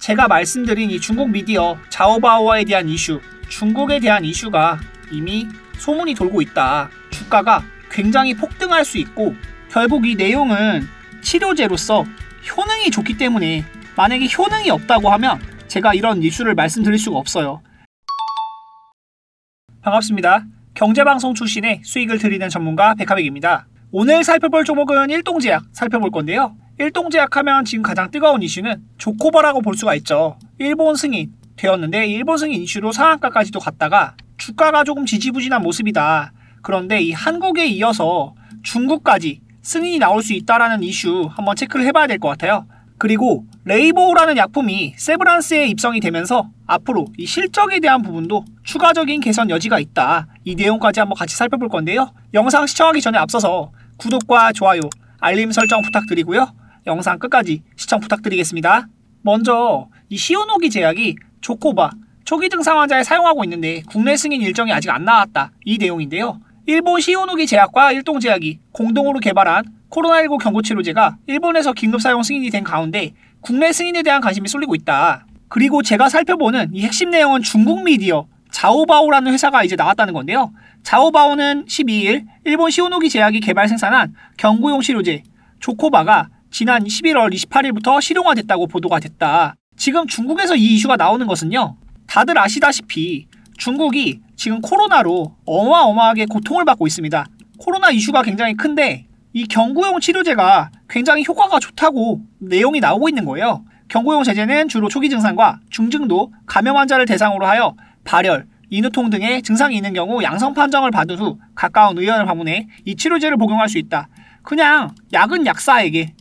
제가 말씀드린 이 중국 미디어 자오바오에 대한 이슈, 중국에 대한 이슈가 이미 소문이 돌고 있다. 주가가 굉장히 폭등할 수 있고 결국 이 내용은 치료제로서 효능이 좋기 때문에 만약에 효능이 없다고 하면 제가 이런 이슈를 말씀드릴 수가 없어요. 반갑습니다. 경제방송 출신의 수익을 드리는 전문가 백하백입니다. 오늘 살펴볼 종목은 일동제약 살펴볼 건데요. 일동제약 하면 지금 가장 뜨거운 이슈는 조코바라고 볼 수가 있죠. 일본 승인 되었는데 일본 승인 이슈로 상한가까지도 갔다가 주가가 조금 지지부진한 모습이다. 그런데 이 한국에 이어서 중국까지 승인이 나올 수 있다라는 이슈 한번 체크를 해봐야 될 것 같아요. 그리고 레이보우라는 약품이 세브란스에 입성이 되면서 앞으로 이 실적에 대한 부분도 추가적인 개선 여지가 있다. 이 내용까지 한번 같이 살펴볼 건데요. 영상 시청하기 전에 앞서서 구독과 좋아요, 알림 설정 부탁드리고요. 영상 끝까지 시청 부탁드리겠습니다. 먼저 이 시오노기 제약이 조코바 초기 증상 환자에 사용하고 있는데 국내 승인 일정이 아직 안 나왔다. 이 내용인데요. 일본 시오노기 제약과 일동제약이 공동으로 개발한 코로나19 경구치료제가 일본에서 긴급 사용 승인이 된 가운데 국내 승인에 대한 관심이 쏠리고 있다. 그리고 제가 살펴보는 이 핵심 내용은 중국 미디어 자오바오라는 회사가 이제 나왔다는 건데요. 자오바오는 12일 일본 시오노기 제약이 개발 생산한 경구용 치료제 조코바가 지난 11월 28일부터 실용화됐다고 보도가 됐다. 지금 중국에서 이 이슈가 나오는 것은요. 다들 아시다시피 중국이 지금 코로나로 어마어마하게 고통을 받고 있습니다. 코로나 이슈가 굉장히 큰데 이 경구용 치료제가 굉장히 효과가 좋다고 내용이 나오고 있는 거예요. 경구용 제제는 주로 초기 증상과 중증도 감염 환자를 대상으로 하여 발열, 인후통 등의 증상이 있는 경우 양성 판정을 받은 후 가까운 의원을 방문해 이 치료제를 복용할 수 있다. 그냥 약은 약사에게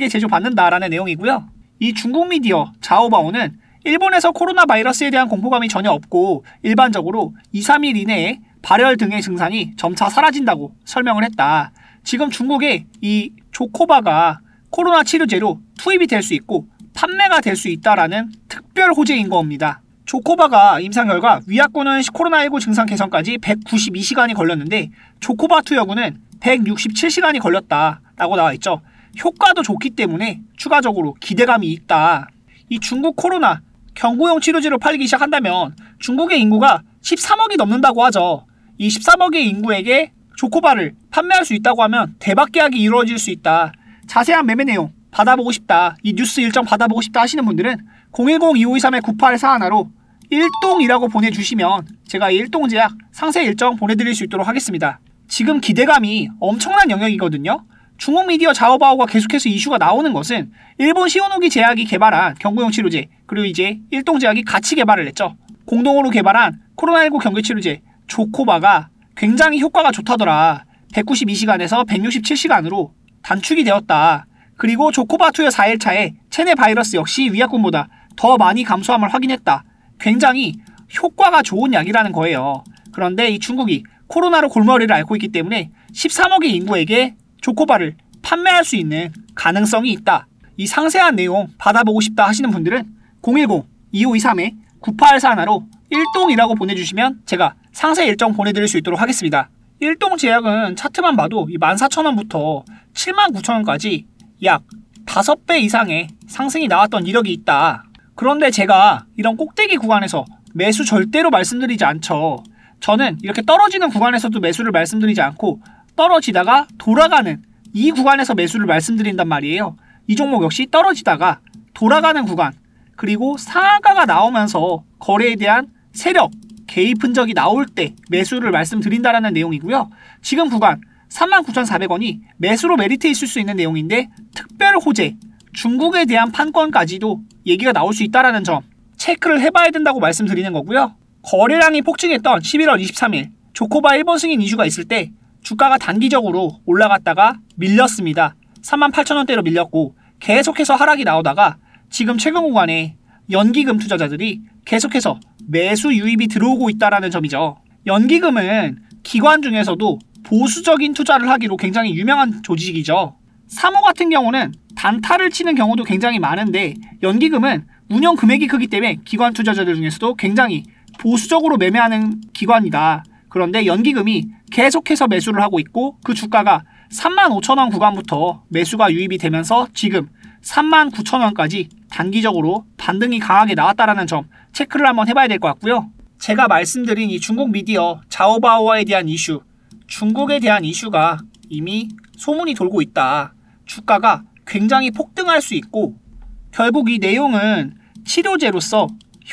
제조받는다라는 내용이고요. 이 중국 미디어 자오바오는 일본에서 코로나 바이러스에 대한 공포감이 전혀 없고 일반적으로 2-3일 이내에 발열 등의 증상이 점차 사라진다고 설명을 했다. 지금 중국에 이 조코바가 코로나 치료제로 투입이 될 수 있고 판매가 될 수 있다라는 특별 호재인 겁니다. 조코바가 임상 결과 위약군은 코로나19 증상 개선까지 192시간이 걸렸는데 조코바 투여군은 167시간이 걸렸다라고 나와 있죠. 효과도 좋기 때문에 추가적으로 기대감이 있다. 이 중국 코로나 경구용 치료제로 팔리기 시작한다면 중국의 인구가 13억이 넘는다고 하죠. 이 13억의 인구에게 조코바를 판매할 수 있다고 하면 대박 계약이 이루어질 수 있다. 자세한 매매 내용 받아보고 싶다. 이 뉴스 일정 받아보고 싶다 하시는 분들은 010-2523-9841로 일동이라고 보내주시면 제가 일동제약 상세 일정 보내드릴 수 있도록 하겠습니다. 지금 기대감이 엄청난 영역이거든요. 중국 미디어 자오바오가 계속해서 이슈가 나오는 것은 일본 시오노기 제약이 개발한 경구용 치료제 그리고 이제 일동제약이 같이 개발을 했죠. 공동으로 개발한 코로나19 경구치료제 조코바가 굉장히 효과가 좋다더라. 192시간에서 167시간으로 단축이 되었다. 그리고 조코바 투여 4일차에 체내 바이러스 역시 위약군보다 더 많이 감소함을 확인했다. 굉장히 효과가 좋은 약이라는 거예요. 그런데 이 중국이 코로나로 골머리를 앓고 있기 때문에 13억의 인구에게 조코바를 판매할 수 있는 가능성이 있다. 이 상세한 내용 받아보고 싶다 하시는 분들은 010-2523-9841로 일동이라고 보내주시면 제가 상세 일정 보내드릴 수 있도록 하겠습니다. 일동제약은 차트만 봐도 14,000원부터 79,000원까지 약 5배 이상의 상승이 나왔던 이력이 있다. 그런데 제가 이런 꼭대기 구간에서 매수 절대로 말씀드리지 않죠. 저는 이렇게 떨어지는 구간에서도 매수를 말씀드리지 않고 떨어지다가 돌아가는 이 구간에서 매수를 말씀드린단 말이에요. 이 종목 역시 떨어지다가 돌아가는 구간 그리고 상한가가 나오면서 거래에 대한 세력, 개입 흔적이 나올 때 매수를 말씀드린다라는 내용이고요. 지금 구간 39,400원이 매수로 메리트 있을 수 있는 내용인데 특별 호재, 중국에 대한 판권까지도 얘기가 나올 수 있다는 점 체크를 해봐야 된다고 말씀드리는 거고요. 거래량이 폭증했던 11월 23일 조코바 일본 승인 이슈가 있을 때 주가가 단기적으로 올라갔다가 밀렸습니다. 38,000원대로 밀렸고 계속해서 하락이 나오다가 지금 최근 구간에 연기금 투자자들이 계속해서 매수 유입이 들어오고 있다는 점이죠. 연기금은 기관 중에서도 보수적인 투자를 하기로 굉장히 유명한 조직이죠. 사모 같은 경우는 단타를 치는 경우도 굉장히 많은데 연기금은 운영 금액이 크기 때문에 기관 투자자들 중에서도 굉장히 보수적으로 매매하는 기관이다. 그런데 연기금이 계속해서 매수를 하고 있고 그 주가가 35,000원 구간부터 매수가 유입이 되면서 지금 39,000원까지 단기적으로 반등이 강하게 나왔다라는 점 체크를 한번 해봐야 될 것 같고요. 제가 말씀드린 이 중국 미디어 자오바오에 대한 이슈, 중국에 대한 이슈가 이미 소문이 돌고 있다. 주가가 굉장히 폭등할 수 있고, 결국 이 내용은 치료제로서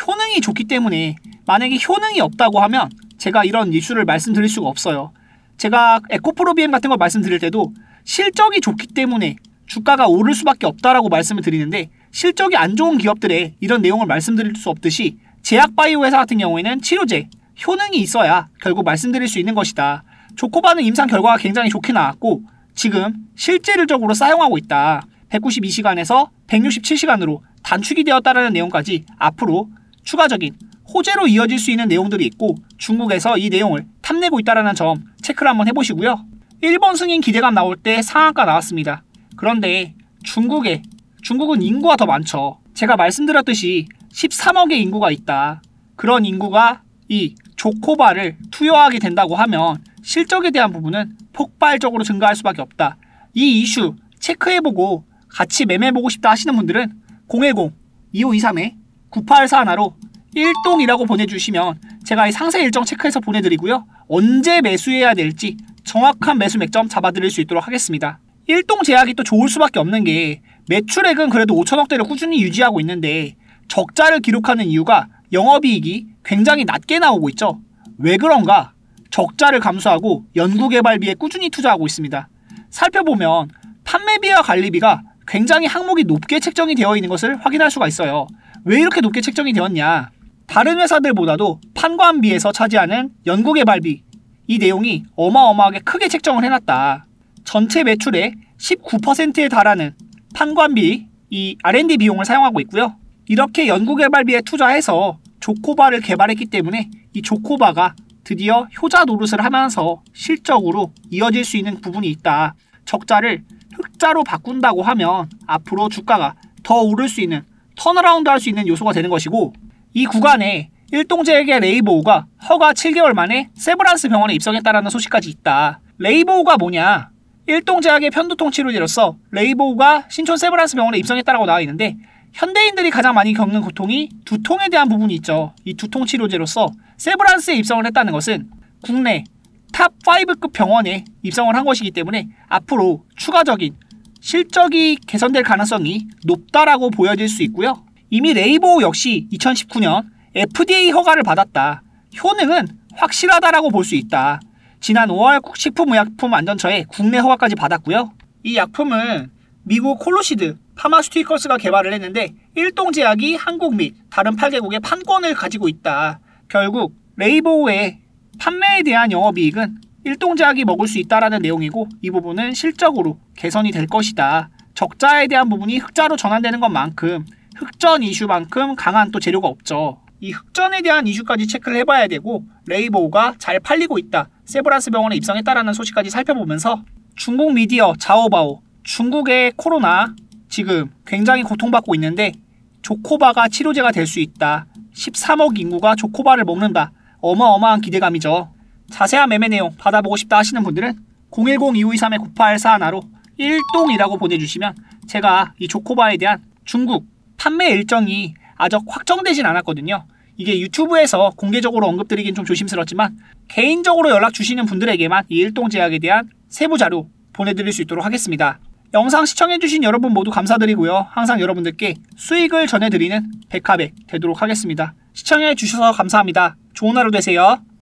효능이 좋기 때문에 만약에 효능이 없다고 하면 제가 이런 이슈를 말씀드릴 수가 없어요. 제가 에코프로비엠 같은 거 말씀드릴 때도 실적이 좋기 때문에 주가가 오를 수밖에 없다라고 말씀을 드리는데, 실적이 안 좋은 기업들의 이런 내용을 말씀드릴 수 없듯이 제약바이오 회사 같은 경우에는 치료제, 효능이 있어야 결국 말씀드릴 수 있는 것이다. 조코바는 임상 결과가 굉장히 좋게 나왔고 지금 실질적으로 사용하고 있다. 192시간에서 167시간으로 단축이 되었다는 내용까지 앞으로 추가적인 호재로 이어질 수 있는 내용들이 있고, 중국에서 이 내용을 탐내고 있다는 점 체크를 한번 해보시고요. 일본 승인 기대감 나올 때 상한가 나왔습니다. 그런데 중국은 인구가 더 많죠. 제가 말씀드렸듯이 13억의 인구가 있다. 그런 인구가 이 조코바를 투여하게 된다고 하면 실적에 대한 부분은 폭발적으로 증가할 수밖에 없다. 이 이슈 체크해보고 같이 매매해보고 싶다 하시는 분들은 010-2523-9841로 1동이라고 보내주시면 제가 이 상세 일정 체크해서 보내드리고요. 언제 매수해야 될지 정확한 매수 맥점 잡아드릴 수 있도록 하겠습니다. 1동 제약이 또 좋을 수밖에 없는 게 매출액은 그래도 5천억대를 꾸준히 유지하고 있는데 적자를 기록하는 이유가 영업이익이 굉장히 낮게 나오고 있죠. 왜 그런가? 적자를 감수하고 연구개발비에 꾸준히 투자하고 있습니다. 살펴보면 판매비와 관리비가 굉장히 항목이 높게 책정이 되어 있는 것을 확인할 수가 있어요. 왜 이렇게 높게 책정이 되었냐? 다른 회사들보다도 판관비에서 차지하는 연구개발비, 이 내용이 어마어마하게 크게 책정을 해놨다. 전체 매출의 19%에 달하는 판관비, 이 R&D 비용을 사용하고 있고요. 이렇게 연구개발비에 투자해서 조코바를 개발했기 때문에 이 조코바가 드디어 효자 노릇을 하면서 실적으로 이어질 수 있는 부분이 있다. 적자를 흑자로 바꾼다고 하면 앞으로 주가가 더 오를 수 있는, 턴어라운드 할 수 있는 요소가 되는 것이고, 이 구간에 일동제약의 레이보우가 허가 7개월 만에 세브란스 병원에 입성했다라는 소식까지 있다. 레이보우가 뭐냐? 일동제약의 편두통 치료제로서 레이보우가 신촌 세브란스 병원에 입성했다라고 나와 있는데, 현대인들이 가장 많이 겪는 고통이 두통에 대한 부분이 있죠. 이 두통 치료제로서 세브란스에 입성을 했다는 것은 국내 탑 5급 병원에 입성을 한 것이기 때문에 앞으로 추가적인 실적이 개선될 가능성이 높다라고 보여질 수 있고요. 이미 레이보우 역시 2019년 FDA 허가를 받았다. 효능은 확실하다라고 볼 수 있다. 지난 5월 식품의약품안전처에 국내 허가까지 받았고요. 이 약품은 미국 콜로시드 파마스티컬스가 개발을 했는데 일동제약이 한국 및 다른 8개국의 판권을 가지고 있다. 결국 레이보우의 판매에 대한 영업이익은 일동제약이 먹을 수 있다라는 내용이고, 이 부분은 실적으로 개선이 될 것이다. 적자에 대한 부분이 흑자로 전환되는 것만큼 흑전 이슈만큼 강한 또 재료가 없죠. 이 흑전에 대한 이슈까지 체크를 해봐야 되고, 레이보우가 잘 팔리고 있다, 세브란스 병원에 입성했다라는 소식까지 살펴보면서 중국 미디어 자오바오, 중국의 코로나 지금 굉장히 고통받고 있는데 조코바가 치료제가 될 수 있다. 13억 인구가 조코바를 먹는다. 어마어마한 기대감이죠. 자세한 매매 내용 받아보고 싶다 하시는 분들은 010-2523-9841로 1동이라고 보내주시면 제가 이 조코바에 대한 중국 판매 일정이 아직 확정되진 않았거든요. 이게 유튜브에서 공개적으로 언급드리긴 좀 조심스럽지만 개인적으로 연락 주시는 분들에게만 이 일동제약에 대한 세부 자료 보내드릴 수 있도록 하겠습니다. 영상 시청해주신 여러분 모두 감사드리고요. 항상 여러분들께 수익을 전해드리는 백합백 되도록 하겠습니다. 시청해주셔서 감사합니다. 좋은 하루 되세요.